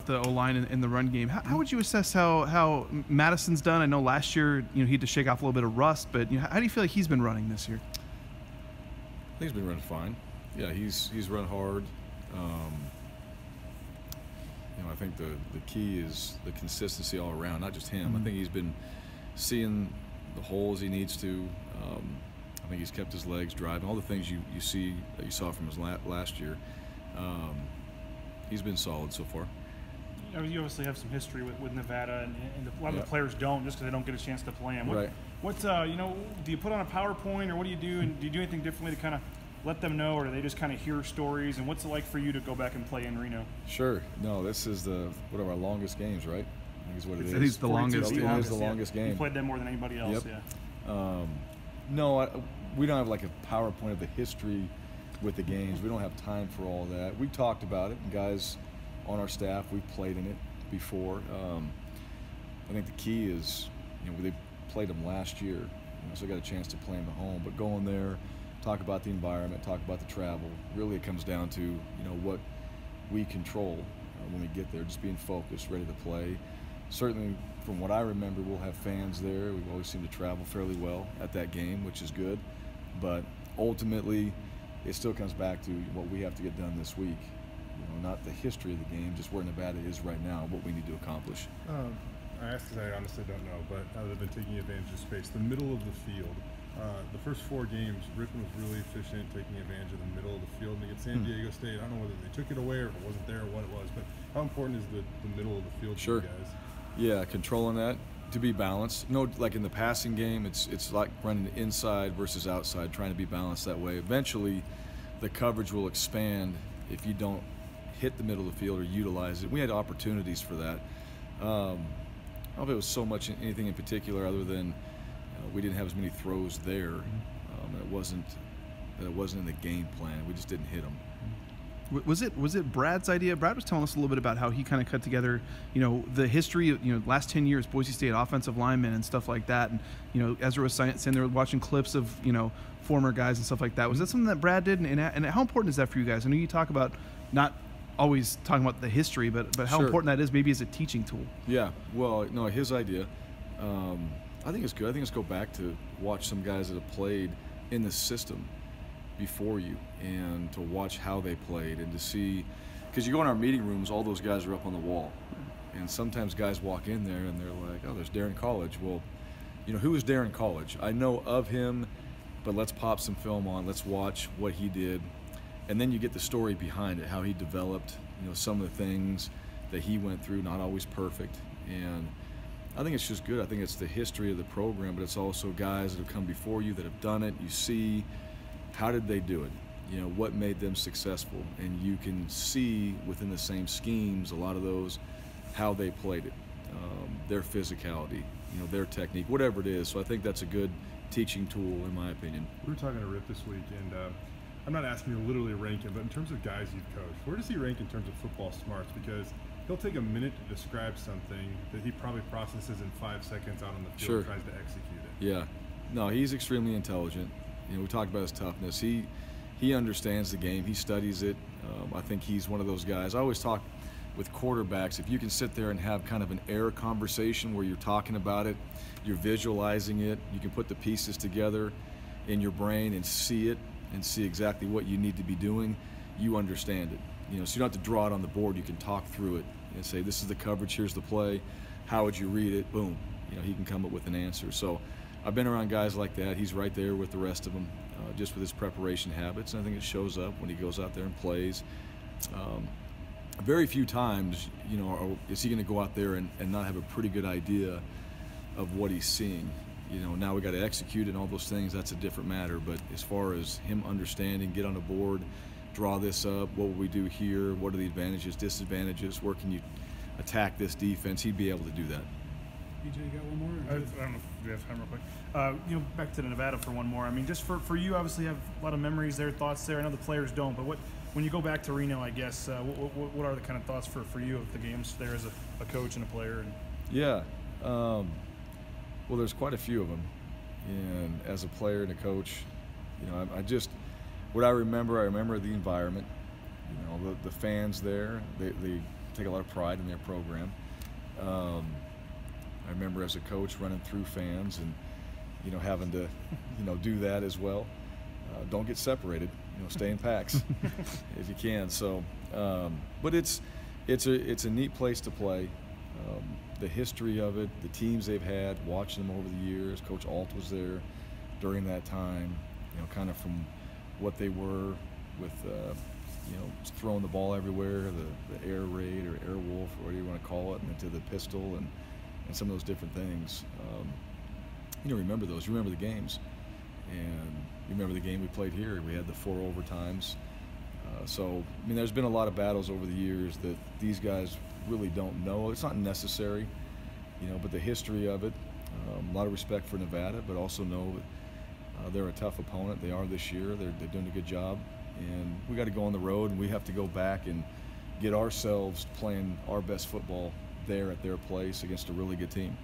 the O-line in the run game. How would you assess how Mattison's done? I know last year he had to shake off a little bit of rust, but how do you feel like he's been running this year? I think he's been running fine. Yeah, he's run hard. I think the key is the consistency all around, not just him. I think he's been seeing the holes he needs to. I think he's kept his legs driving. All the things you see that you saw from his last year. He's been solid so far. You obviously have some history with Nevada, and a lot of the players don't, just because they don't get a chance to play him. What's do you put on a PowerPoint, or what do you do? And do you do anything differently to kind of let them know, or do they just kind of hear stories? And what's it like for you to go back and play in Reno? Sure. No, this is one of our longest games, right? I think is what it is. It is the longest. It is the longest game. You played them more than anybody else. Yep. Yeah. No, we don't have like a PowerPoint of the history with the games. We don't have time for all that. We talked about it, and guys on our staff, we've played in it before. I think the key is, they played them last year, so I got a chance to play them at home. But going there, talk about the environment, talk about the travel. Really, it comes down to what we control when we get there, just being focused, ready to play. Certainly, from what I remember, we'll have fans there. We've always seemed to travel fairly well at that game, which is good. But ultimately, it still comes back to what we have to get done this week. Not the history of the game, just where Nevada is right now, what we need to accomplish. I honestly don't know, but other than taking advantage of space, the middle of the field, the first 4 games, Rypien was really efficient taking advantage of the middle of the field. And against San Diego State, I don't know whether they took it away or if it wasn't there or what it was, but how important is the middle of the field for you guys? Yeah, controlling that to be balanced. Like in the passing game, it's like running inside versus outside, trying to be balanced that way. Eventually, the coverage will expand if you don't hit the middle of the field or utilize it. We had opportunities for that. I don't know if it was so much anything in particular other than we didn't have as many throws there. It wasn't in the game plan. We just didn't hit them. Was it Brad's idea? Brad was telling us a little bit about how he kind of cut together, the history of, last 10 years, Boise State offensive linemen and stuff like that. And, Ezra was saying they were watching clips of, former guys and stuff like that. Was that something that Brad did? And how important is that for you guys? I know you talk about not always talking about the history, but how important that is maybe as a teaching tool. Yeah, well, no, his idea, I think it's good. I think it's go back to watch some guys that have played in the system before you and to watch how they played and to see, because you go in our meeting rooms, all those guys are up on the wall. And sometimes guys walk in there and they're like, oh, there's Darren College. Well, who is Darren College? I know of him, but let's pop some film on. Let's watch what he did. And then you get the story behind it, how he developed, some of the things that he went through, not always perfect. And I think it's just good. I think it's the history of the program, but it's also guys that have come before you that have done it. You see, how did they do it? What made them successful? And you can see within the same schemes, a lot of those, how they played it, their physicality, their technique, whatever it is. So I think that's a good teaching tool, in my opinion. We were talking to Rip this week, and I'm not asking you to literally rank him, but in terms of guys you've coached, where does he rank in terms of football smarts? Because he'll take a minute to describe something that he probably processes in 5 seconds out on the field and tries to execute it. Yeah. No, he's extremely intelligent. We talked about his toughness. He understands the game. He studies it. I think he's one of those guys. I always talk with quarterbacks, if you can sit there and have kind of an air conversation where you're talking about it, you're visualizing it, you can put the pieces together in your brain and see it and see exactly what you need to be doing, you understand it. So you don't have to draw it on the board. You can talk through it and say, this is the coverage, here's the play, how would you read it? Boom. He can come up with an answer. So I've been around guys like that. He's right there with the rest of them, just with his preparation habits. And I think it shows up when he goes out there and plays. Very few times, is he going to go out there and not have a pretty good idea of what he's seeing. Now we got to execute and all those things, that's a different matter. But as far as him understanding, get on the board, draw this up, what will we do here, what are the advantages, disadvantages, where can you attack this defense, he'd be able to do that. BJ, you got one more? I don't know if we have time real quick. Back to Nevada for one more. I mean, just for you, obviously you have a lot of memories there, thoughts there. I know the players don't, but when you go back to Reno, I guess, what are the kind of thoughts for you of the games there as a coach and a player? Yeah. Well, there's quite a few of them. And as a player and a coach, what I remember the environment, the fans there, the take a lot of pride in their program. I remember as a coach running through fans and, you know, having to, you know, do that as well. Don't get separated, you know, stay in packs if you can. So, but it's a neat place to play. The history of it, the teams they've had, watching them over the years. Coach Alt was there during that time, you know, kind of from what they were with, you know, throwing the ball everywhere, the air raid or air wolf, or whatever you want to call it, and then to the pistol and some of those different things. You know, remember those. You remember the games. And you remember the game we played here. We had the 4 overtimes. So, I mean, there's been a lot of battles over the years that these guys really don't know. It's not necessary, you know, but the history of it, a lot of respect for Nevada, but also know that they're a tough opponent. They are this year. They're doing a good job. And we got to go on the road, and we have to go back and get ourselves playing our best football there at their place against a really good team.